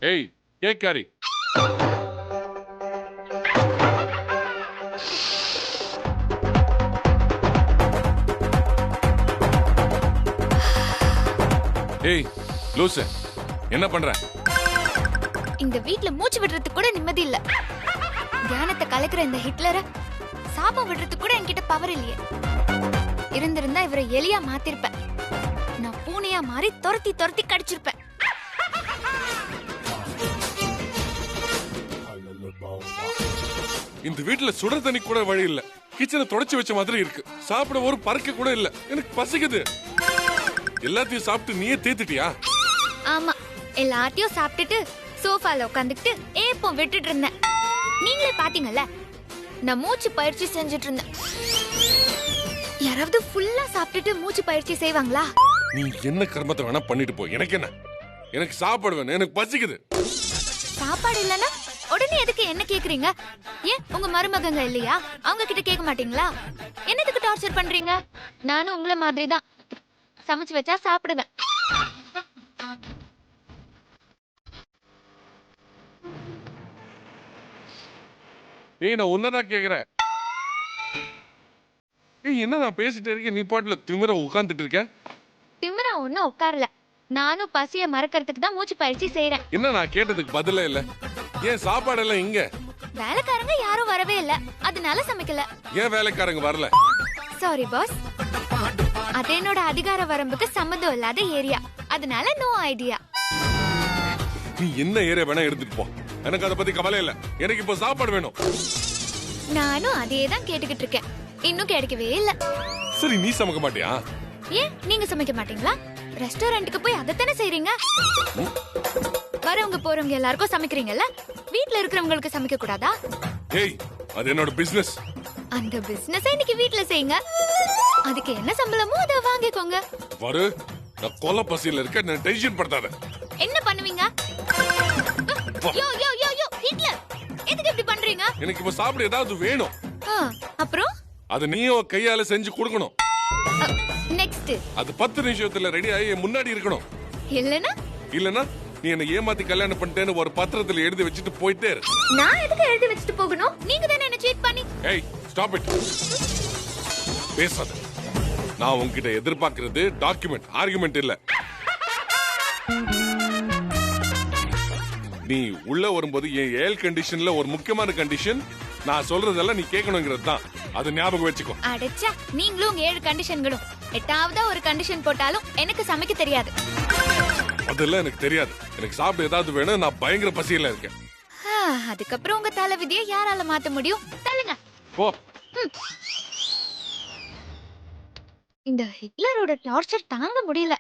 ஏய் கேக்காரி, ஏய் லூசு, என்ன பண்ற? இந்த வீட்ல மூச்சு விடுறதுக்கு கூட நிம்மதி இல்ல. தியானத்தை கலக்குற இந்த ஹிட்லரை சாபம் விடுறதுக்கு கூட என்கிட்ட பவர் இல்லையே. இருந்திருந்தா இவரை எலியா மாத்திருப்பேன். நான் பூனையா மாறி துரத்தி துரத்தி கடிச்சிருப்பேன். இந்த வீட்டுல சுட தண்ணி கூட வழி இல்ல. கிச்சனை தொடச்சு வச்ச மாதிரி இருக்கு. சாப்பிட ஒரு பறக்க கூட இல்ல. எனக்கு பசிக்குது. எல்லாத்தையும் சாப்பிட்டு நீயே தேத்திட்டியா? ஆமா, எல்லாத்தையும் சாப்பிட்டுட்டு சோஃபால உட்காந்துக்கிட்டு ஏப்பம் விட்டுட்டு இருந்தேன். நீங்களே பாத்தீங்கல்ல, நான் மூச்சு பயிற்சி செஞ்சுட்டு இருந்தேன். யாராவது ஃபுல்லா சாப்பிட்டுட்டு மூச்சு பயிற்சி செய்வாங்களா? நீ என்ன கர்மத்தை வேணா பண்ணிட்டு போ, எனக்கு என்ன? எனக்கு சாப்பாடு வேணும், எனக்கு பசிக்குது. சாப்பாடு இல்லனா உடனே எதுக்கு என்ன கேக்குறீங்க? ஏன் உங்க மருமகங்க இல்லையா? அவங்க கிட்ட கேட்க மாட்டீங்களா? என்னதுக்கு டார்ச்சர் பண்றீங்க? நானும் உங்கள மாதிரி தான். சமைச்சு வச்சா சாப்பிடுவேன். ஏய் நான் உன்னதான் கேக்குறேன். ஏய் என்ன நான் பேசிட்டே இருக்கேன், நீ பாட்டுல திமிர உட்கார்ந்துட்டு இருக்க? திமிரா ஒண்ணும் உட்காரல. நானும் பசிய மறக்கிறதுக்கு தான் மூச்சு பயிற்சி செய்யறேன். என்ன நான் கேட்டதுக்கு பதிலே இல்ல? ஏன் சாப்பாடு எல்லாம் இங்க? வேலைக்காரங்க யாரும் வரவே இல்ல, அதனால சமைக்கல. ஏன் வேலைக்காரங்க வரல? சாரி பாஸ், அது என்னோட அதிகார வரம்புக்கு சம்மந்தம் இல்லாத ஏரியா, அதனால நோ ஐடியா. நீ என்ன ஏரியா வேணா எடுத்துட்டு போ, எனக்கு அதை பத்தி கவலை இல்ல. எனக்கு இப்போ சாப்பாடு வேணும். நானும் அதே தான் கேட்டுக்கிட்டு இருக்கேன், இன்னும் கிடைக்கவே இல்ல. சரி நீ சமைக்க மாட்டியா? ஏன் நீங்க சமைக்க மாட்டீங்களா? ரெஸ்டாரண்ட்டுக்கு போய் அதைத்தானே செய்றீங்க. வரவங்க போறவங்க எல்லாருக்கும் சமைக்கிறீங்கல்ல, வீட்ல இருக்கிறவங்களுக்கு சமைக்க கூடாதா? ஏய் அது என்னோட பிசினஸ். அந்த பிசினஸ் இன்னைக்கு வீட்ல செய்யுங்க. அதுக்கு என்ன சம்பளமோ அதை வாங்கிக்கோங்க. வரு, நான் கொலை பசியில இருக்க, நான் டென்ஷன் படுத்தாத. என்ன பண்ணுவீங்க? யோ யோ யோ யோ ஹிட்லர், எதுக்கு இப்படி பண்றீங்க? எனக்கு இப்ப சாப்பிட ஏதாவது வேணும். அப்புறம் அது நீயும் கையால செஞ்சு கொடுக்கணும். நெக்ஸ்ட் அது 10 நிமிஷத்துல ரெடி ஆகி என் முன்னாடி இருக்கணும். இல்லனா நீ என்ன ஏமாத்தி கல்யாணம் பண்ணிட்டேன்னு ஒரு பத்திரத்துல எழுதி வச்சுட்டு போயிட்டே இரு. நான் எதுக்கு எழுதி வச்சுட்டு போகணும்? நீங்க தானே என்ன சீட் பண்ணி. ஏய் ஸ்டாப் இட். பேசாத. நான் உன்கிட்ட எதிர்பார்க்கிறது டாக்குமெண்ட், ஆர்குமெண்ட் இல்ல. நீ உள்ள வரும்போது என் ஏல் கண்டிஷன்ல ஒரு முக்கியமான கண்டிஷன், நான் சொல்றதெல்லாம் நீ கேட்கணுங்கிறது தான். அது ஞாபகம் வச்சுக்கோ. அடச்சா, நீங்களும் 7 கண்டிஷன்களும் 8ஆவதா ஒரு கண்டிஷன் போட்டாலும் எனக்கு சமைக்க தெரியாது. அதெல்லாம் எனக்கு தெரியாது. எனக்கு சாப்பிட ஏதாவது வேணும், நான் பயங்கர பசியில இருக்கேன். அதுக்கப்புறம் உங்க தலை விதியை யாரால மாத்த முடியும்? தள்ளுங்க போ. இந்த ஹிட்லரோட டார்ச்சர் தாங்க முடியல.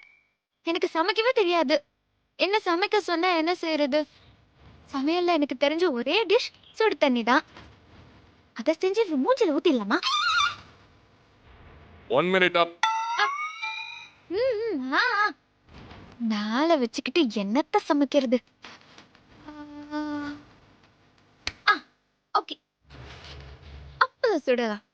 எனக்கு சமைக்கவே தெரியாது. என்ன சமைக்க சொன்னா என்ன செய்யறது? சமையல்ல எனக்கு தெரிஞ்ச ஒரே டிஷ் சுடு தண்ணி தான். அதை செஞ்சு மூஞ்சில ஊத்திடலாமா? 1 minute up. நாளை வச்சுக்கிட்டு என்னத்த சமைக்கிறது? ஓகே, அப்ப சுடலாம்.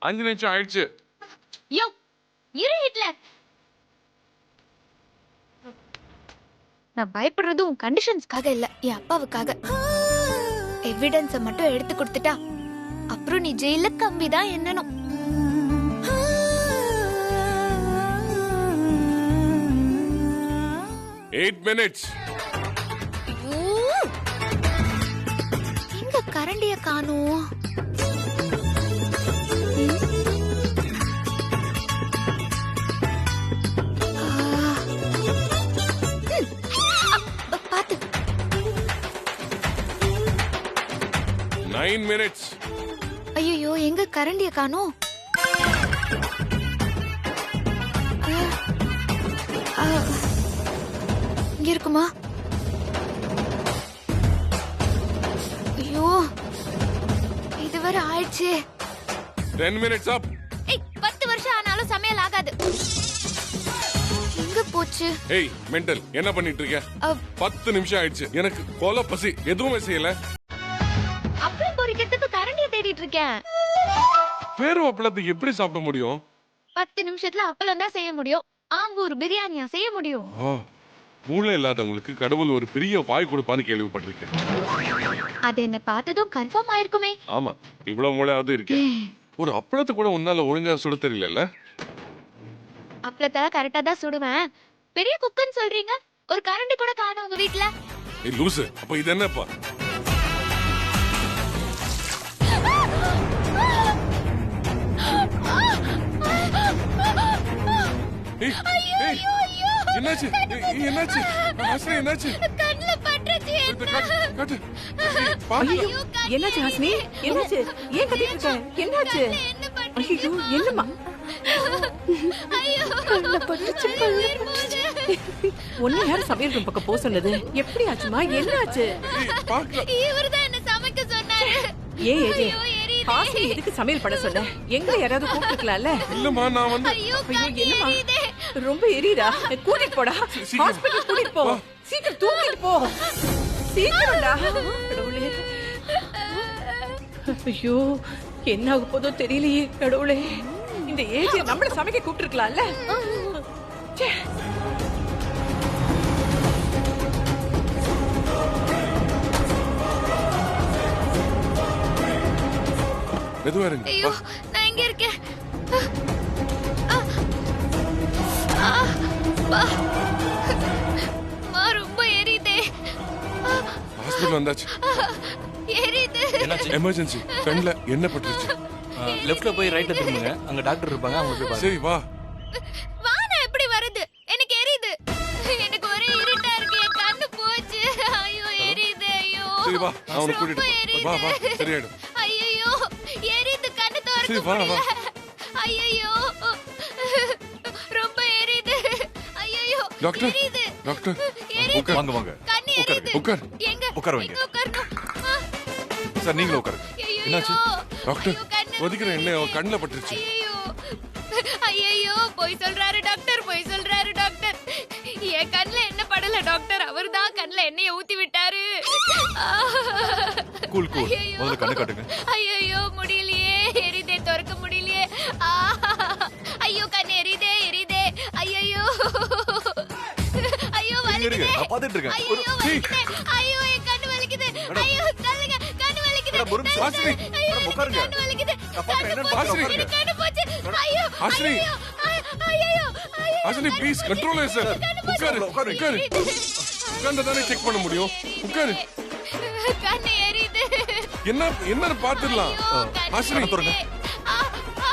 அஞ்சு நிமிஷம் ஆயிடுச்சு. யோ இரு ஹிட்லர். நான் பயப்படுறது உன் கண்டிஷன்ஸ்க்காக இல்ல, என் அப்பாவுக்காக. எவிடன்ஸ மட்டும் எடுத்து கொடுத்துட்டா அப்புறம் நீ ஜெயில கம்பிதான் என்னணும். Eight minutes. எங்க கரண்டிய காணோம்? பாத்து. 9 minutes. ஐயோ, எங்க கரண்டிய காணோம்? இங்க இருக்குமா? ஐயோ, இதுவரை ஆயிடுச்சு. 10 minutes up. ஏய் போச்சு. ஏய் மெண்டல், என்ன பண்ணிட்டு இருக்க? அப்- 10 நிமிஷம் ஆயிடுச்சு, எனக்கு கொலை பசி, எதுவுமே செய்யல. அப்பளம் பொரிக்கிறதுக்கு கரண்டியை தேடிட்டு இருக்கேன். வெறும் அப்பளத்துக்கு எப்படி சாப்பிட முடியும்? 10 நிமிஷத்துல அப்பளம் தான் செய்ய முடியும். ஆம்பூர் பிரியாணியா செய்ய முடியும்? மூளை இல்லாதவங்களுக்கு கடவுள் ஒரு பெரிய வாய் கொடுப்பான்னு கேள்விப்பட்டிருக்கேன். அது என்ன பார்த்ததும் கன்ஃபார்ம் ஆயிருக்குமே. ஆமா, இவ்வளவு மூளையாவது இருக்கு. ஒரு அப்பளத்தை கூட உன்னால ஒழுங்கா சுட தெரியல. அப்பளத்தை கரெக்டா தான் சுடுவேன். பெரிய குக்குன்னு சொல்றீங்க, ஒரு கரண்டி கூட காணோம் உங்க வீட்ல. ஏய் லூசு, அப்ப இது என்னப்பா? ஏய், ஏய், என்னாச்சு? என்னாச்சு? ஹாசினி, என்னாச்சு? கண்ணுல பட்டுச்சு. காட்டு. ஏய், பாத்து. ஐயோ என்னாச்சு ஹாசினி? என்னாச்சு? ஏன் கத்திட்டு இருக்க? என்னாச்சு? ஐயோ என்னம்மா? கண்ணுல பட்டுச்சு, கண்ணுல பட்டுச்சு. உன்னை யார் சமையல் ரூம் பக்கம் போக சொன்னது? எப்படி ஆச்சுமா? என்னாச்சு? ஏய், பாக்கல. இவர்தான் என்ன சமைக்க சொன்னாரு. ஏன் ஏஜே ஹாசினி எதுக்கு சமையல் பண்ண சொன்ன? எங்க யாராவது கூப்பிட்டுக்கலாம்ல? இல்லம்மா, நான் வந்து ஐயோ ஐயோ என்னம்மா? ரொம்ப எரியுதா? கூட்டிட்டு போடா, சீக்கிரம். ஹாஸ்பிடல் கூட்டிட்டு போ. சீக்கிரம் தூக்கிட்டு போ, சீக்கிரம்டா. கடவுளே, ஐயோ என்ன ஆக போதோ தெரியலையே. கடவுளே, இந்த ஏஜ் நம்மள சமைக்க கூப்பிட்டுருக்கலாம்ல? ச்சே. மெதுவா இருங்க. ஐயோ நான் இங்க இருக்கேன். ரொம்ப எரியுதே. ஹாஸ்பிடல் வந்தாச்சு. எரியுது. எமர்ஜென்சி, கண்ணுல என்ன பட்டுருச்சு? லெஃப்ட்ல போய் ரைட்ல திரும்புங்க, அங்க டாக்டர் இருப்பாங்க, அவங்க போய் பாருங்க. சரி வா. வானா எப்படி வருது? எனக்கு எரியுது. எனக்கு ஒரே இருட்டா இருக்கு. என் கண்ணு போச்சு. ஐயோ எரியுது. ஐயோ சரி வா, நான் உன்னை கூட்டிட்டு ரொம்ப போறேன். வா வா, எரியுது. சரியாயிடும். ஐயோ எரியுது, கண்ணு சரி, திறக்க வா, வா. முடியல. ஐயோ ரொம்ப எரியுது. ஐயோ டாக்டர், எரியுது. டாக்டர், எரியுது. உட்கார். வாங்க வாங்க கண்ணு எரியுது. உட்கார். எங்க உட்கார வைங்க. எங்க உட்காரணும்? சார் நீங்களும் உட்காருங்க. ஐயோ என்னாச்சு? டாக்டர், ஐயோ, கண்ணு கொதிக்கிற எண்ணெய் அவன் கண்ணுல பட்டுருச்சு. ஐயோ போய் சொல்றாரு டாக்டர், போய் சொல்றாரு டாக்டர். என் கண்ணுல என்ன படல டாக்டர், அவர்தான் கண்ணுல எண்ணெயை ஊத்தி விட்டாரு. Cool cool. முதல்ல கண்ணு காட்டுங்க. ஐயோ முடியலையே, எரிதே, திறக்க முடியலையே. ஐயோ கண்ணு எரிதே, எரிதே. ஐயோ ஐயோ இருங்க, வலிக்குதே. நான் பாத்துட்டு இருக்கேன். ஐயோ வலிக்குதே. ஐயோ என் கண்ணு வலிக்குது. ஐயோ தள்ளுங்க, கண்ணு வலிக்குது. மேடம், ஒரு நிமிஷம். தள்ளுங்க. ஐயோ, மேடம், உட்காருங்க. கண்ணு வலிக்குது. நான் பாக்குறேன், என்னன்னு கண்ணு பாக்குறேன், போச்சு, உட்காருங்க. கண்ணு போச்சு. ஐயோ ஹாசினி. ஐயோ ஹாசினி ப்ளீஸ் கண்ட்ரோல் சார். உட்காரு, உட்காரு. உட்காரு. உட்கார்ந்தா தானே செக் பண்ண முடியும். உட்காரு. கண்ணு எரியுது. என்னன்னு பாத்துடலாம். ஐயோ, கண்ணு ஹாசினி, கண்ணை திறங்க. ஆ, ஆ,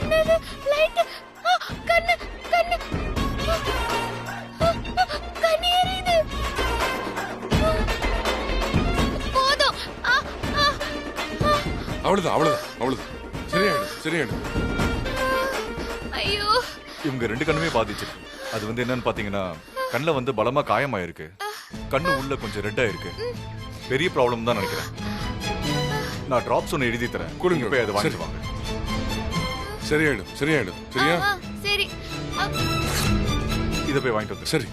என்னது? லைட். கண்ணு கண்ணு கண்ணு எரியுது. போதும். அவ்வளவுதான். சரியாயிடும். ஐயோ இவங்க 2 கண்ணுமே பாதிச்சிருக்கு. அது வந்து என்னன்னு பாத்தீங்கன்னா, கண்ணுல வந்து பலமா காயமாயிருக்கு. கண்ணு உள்ள கொஞ்சம் ரெட்டா இருக்கு. பெரிய ப்ராப்ளம் தான் நினைக்கிறேன். நான் டிராப்ஸ் ஒன்னு எழுதி தரேன். கொடுங்க. போய் அதை சரி. வாங்கிட்டு வாங்க. சரியாயிடும். சரியா? சரி. இதை போய் வாங்கிட்டு வந்து. சரி,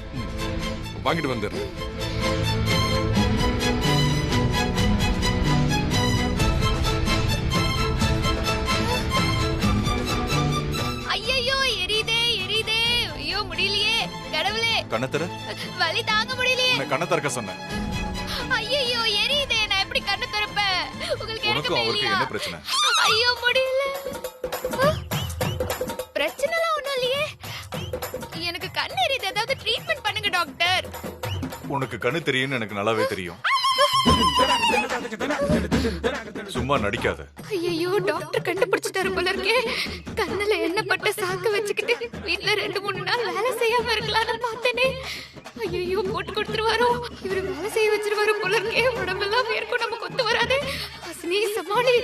வாங்கிட்டு வந்துடுறேன். ஐயோ எரியுதே, எரியுதே. ஐயோ முடியலையே. கடவுளே, கண்ணை திற. வலி தாங்க முடியலையே. நான் கண்ணை திறக்க சொன்னேன். ஐயோ எரியுதே, நான் எப்படி கண்ணு திறப்பேன்? உங்களுக்கு உனக்கும் அவருக்கு இல்லையா? என்ன பிரச்சனை? ஐயோ முடியல. பிரச்சனைலாம் ஒண்ணும் இல்லையே. எனக்கு கண்ணு எரியுது, ஏதாவது ட்ரீட்மெண்ட் பண்ணுங்க டாக்டர். உனக்கு கண்ணு தெரியும்னு எனக்கு நல்லாவே தெரியும். சும்மா நடிக்காத. ஐயோ டாக்டர் கண்டுபிடிச்சிட்டாரு போல இருக்கே. கண்ணுல என்ன பட்ட சாக்கு வச்சுக்கிட்டு வீட்ல 2-3 நாள் வேலை செய்யாம இருக்கலாம்னு பார்த்தேனே. ஐயோ போட்டு கொடுத்துருவாரோ, இவரு வேலை செய்ய வச்சிருவாரு போல இருக்கே. உடம்பெல்லாம் வேர்க்கும், நமக்கு ஒத்து வராது. ஹாசினி சமாளி.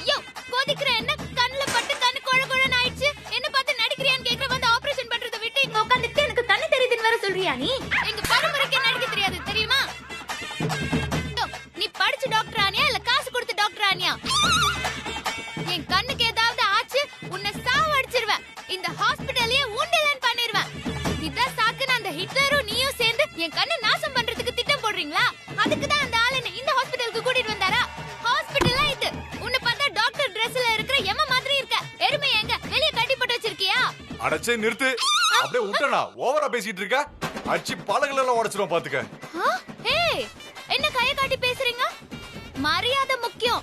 ஐயோ கொதிக்கிற என்ன கண்ணுல பட்டு கண்ணு கொழ கொழன்னு ஆயிடுச்சு. என்ன பார்த்து நடிக்கிறியான்னு கேக்குற, வந்து ஆபரேஷன் பண்றதை விட்டு இங்க உட்காந்துட்டு எனக்கு கண்ணு தெரியுதுன்னு வேற சொல்றியா நீ? எங்க பரம்பரைக்கே நடிக்க தெரியாது தெரியுமா? நீ படிச்சு டாக்டர் ஆனியா இல்ல காசு கொடுத்து டாக்டர் ஆனியா? என் சரி நிறுத்து. அப்படியே விட்டனா ஓவரா பேசிட்டு இருக்க. அச்சி பலகள் எல்லாம் உடைச்சிரும் பாத்துக்க. ஏய், என்ன கைய காட்டி பேசுறீங்க? மரியாதை முக்கியம்.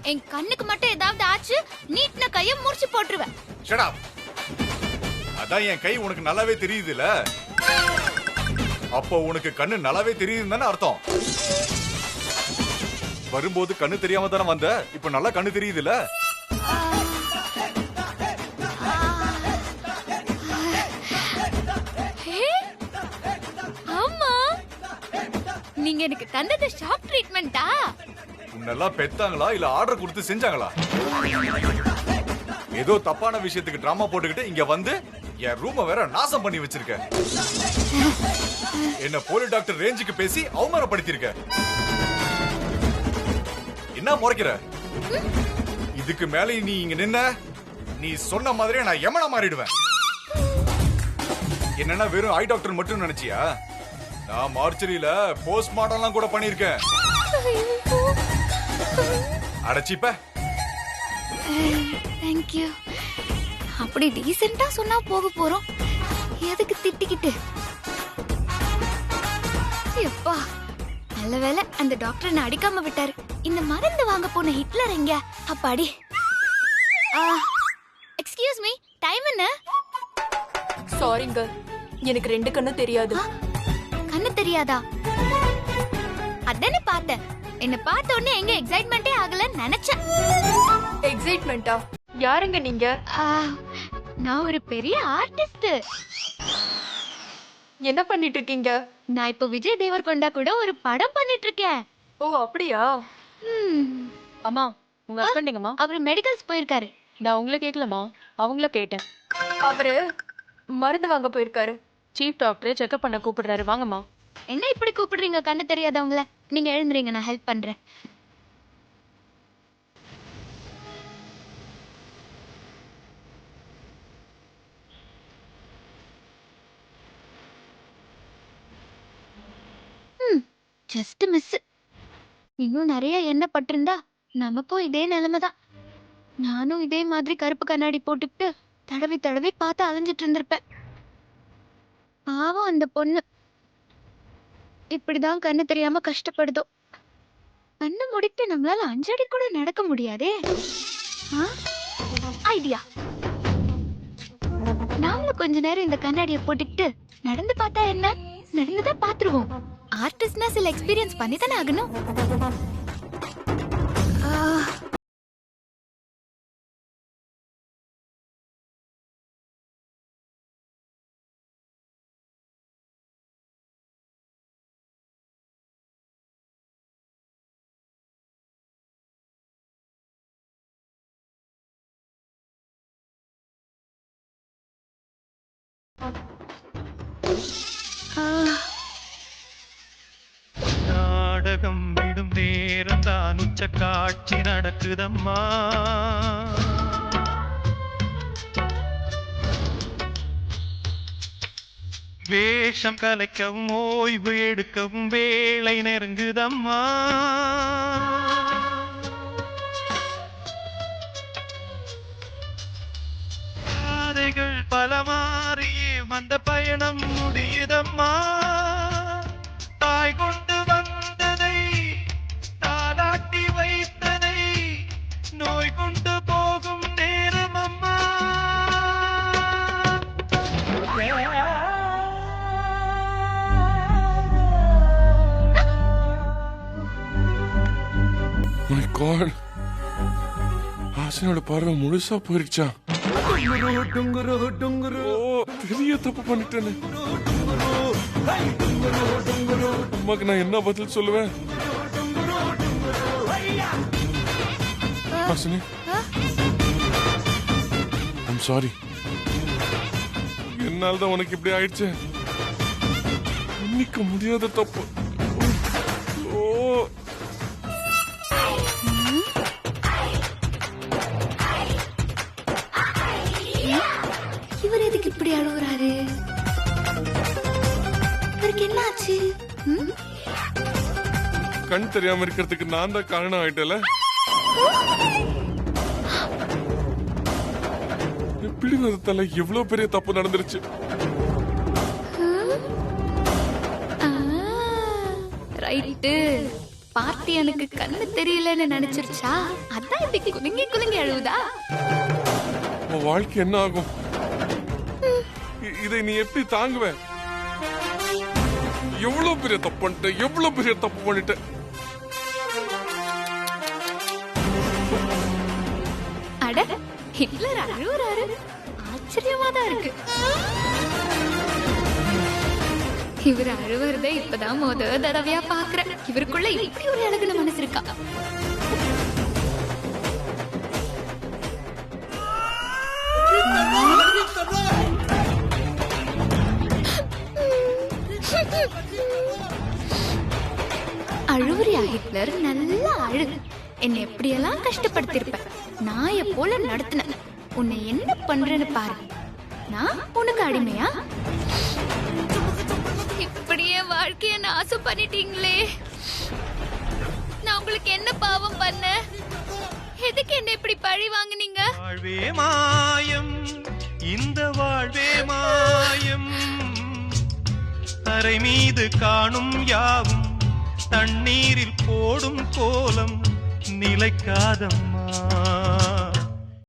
என் கண்ணுக்கு மட்டும் ஏதாவது ஆச்சு, நீட்ன கைய முறிச்சு போட்டுருவேன். Shut up. அதான் என் கை உனக்கு நல்லாவே தெரியுதுல. அப்போ உனக்கு கண்ணு நல்லாவே தெரியுதுன்னு அர்த்தம். வரும்போது கண்ணு தெரியாம தானே வந்த, இப்ப நல்லா கண்ணு தெரியுதுல. ஆமா, நீங்க எனக்கு தந்தது ஷாக் ட்ரீட்மெண்டா? உன்னெல்லாம் பெத்தாங்களா இல்ல ஆர்டர் கொடுத்து செஞ்சாங்களா? ஏதோ தப்பான விஷயத்துக்கு டிராமா போட்டுக்கிட்டு இங்க வந்து என் ரூம வேற நாசம் பண்ணி வச்சிருக்க. என்ன போலி டாக்டர் ரேஞ்சுக்கு பேசி அவமானப்படுத்திருக்க. என்ன முறைக்கிற? இதுக்கு மேல நீ இங்க நின்ன, நீ சொன்ன மாதிரியே நான் யமனா மாறிடுவேன். என்னன்னா வெறும் ஐ டாக்டர் மட்டும் நினைச்சியா? நான் மார்ச்சரியில போஸ்ட்மார்ட்டம்லாம் கூட பண்ணிருக்கேன். அடச்சிப்ப. Thank you. அப்படி டீசென்ட்டா சொன்னா போக போறோம், எதுக்கு திட்டிக்கிட்டு? எப்பா, நல்ல வேளை அந்த டாக்டர் என்ன அடிக்காம விட்டாரு. இந்த மருந்து வாங்க போன ஹிட்லர் எங்க? அப்பாடி. எக்ஸ்கியூஸ் மீ, டைம் என்ன? சாரிங்க, எனக்கு 2 கண்ணு தெரியாது. கண்ணு தெரியாதா? அதானே பார்த்தேன். என்ன பார்த்த உடனே எங்க எக்ஸைட்மெண்டே ஆகலன்னு நினைச்சேன். எக்ஸைட்மெண்டா? யாருங்க நீங்க? நான் ஒரு பெரிய ஆர்டிஸ்ட். என்ன பண்ணிட்டு இருக்கீங்க? நான் இப்போ விஜய் தேவர்கொண்டா கூட ஒரு படம் பண்ணிட்டு இருக்கேன். ஓ அப்படியா? அம்மா, உங்க ஹஸ்பண்ட் எங்கம்மா? அவர் மெடிக்கல்ஸ் போயிருக்காரு. நான் உங்களை கேட்கலம்மா, அவங்கள கேட்டேன். அவரு மருந்து வாங்க போயிருக்காரு. சீஃப் டாக்டர் செக்அப் பண்ண கூப்பிடுறாரு, வாங்கம்மா. என்ன இப்படி கூப்பிடுறீங்க கண்ணு தெரியாதவங்கள? நீங்க எழுந்துறீங்க, நான் ஹெல்ப் பண்றேன். Just miss. இன்னும் நிறைய எண்ணெய் பட்டிருந்தா நமக்கும் இதே நிலைமை தான். நானும் இதே மாதிரி கருப்பு கண்ணாடி போட்டுக்கிட்டு தடவி தடவி பார்த்து அலைஞ்சிட்டு இருந்திருப்பேன். பாவம் அந்த பொண்ணு இப்படிதான் கண்ணு தெரியாம கஷ்டப்படுதோ. கண்ணு முடிட்டு நம்மளால 5 அடி கூட நடக்க முடியாதே. ஐடியா, நாமளும் கொஞ்ச நேரம் இந்த கண்ணாடியை போட்டுக்கிட்டு நடந்து பார்த்தா என்ன? நடந்துதான் பாத்துருவோம். ஆர்டிஸ்ட்னா சில எக்ஸ்பீரியன்ஸ் பண்ணி தானே ஆகணும். நாடகம் விடும் நேரம் தான் உச்ச காட்சி நடக்குதம்மா. வேஷம் கலைக்கவும் ஓய்வு எடுக்கவும் வேளை நெருங்குதம்மா. பாதைகள் பல மாறியே அந்த பயணம் முடியுதம்மா. தாய் கொண்டு வந்ததை தாலாட்டி வைத்ததை நோய் கொண்டு போகும் நேரம் அம்மா. My God. ஆசனோட பார்வை முழுசா போயிருச்சா? ஓ, பெரிய தப்பு பண்ணிட்டேன்னு. அம்மாக்கு நான் என்ன பதில் சொல்லுவேன்? Hasini, I'm sorry. என்னால தான் உனக்கு இப்படி ஆயிடுச்சு. மன்னிக்க முடியாத தப்பு. ஓ, இவர் எதுக்கு இப்படி அழுகுறாரு? இவருக்கு என்ன ஆச்சு? கண் தெரியாம இருக்கிறதுக்கு நான் தான் காரணம் ஆயிட்டல. பிடிவாதத்தால எவ்வளவு பெரிய தப்பு நடந்துருச்சு. ரைட்டு. பார்ட்டி எனக்கு கண்ணு தெரியலன்னு நினைச்சிருச்சா? அதான் இப்படி குலுங்கி குலுங்கி அழுவுதா? உன் வாழ்க்கை என்ன ஆகும்? இதை நீ எப்படி தாங்குவ? எவ்வளவு பெரிய தப்பு பண்ணிட்ட, எவ்வளவு பெரிய தப்பு பண்ணிட்ட. அட, ஹிட்லர் அழுவுறாரு. ஆச்சரியமா தான் இருக்கு. இவர் அழுவுறதை இப்பதான் முதல் தடவையா பாக்குறேன். இவருக்குள்ள இப்படி ஒரு அழகுன மனசு இருக்கா? அழுவுறியா ஹிட்லர்? நல்லா அழு. என்னை எப்படியெல்லாம் கஷ்டப்படுத்திருப்ப. நான் எப்போல நடத்தின உன்னை என்ன பண்றேன்னு பாரு. நான் உனக்கு அடிமையா? இப்படியே வாழ்க்கைய நாசம் பண்ணிட்டீங்களே. நான் உங்களுக்கு என்ன பாவம் பண்ண? எதுக்கு என்ன இப்படி பழி வாங்குனீங்க? வாழ்வே மாயம், இந்த வாழ்வே மாயம். தரை மீது காணும் யாவும் தண்ணீரில் போடும் கோலம் நிலைக்காதம்மா.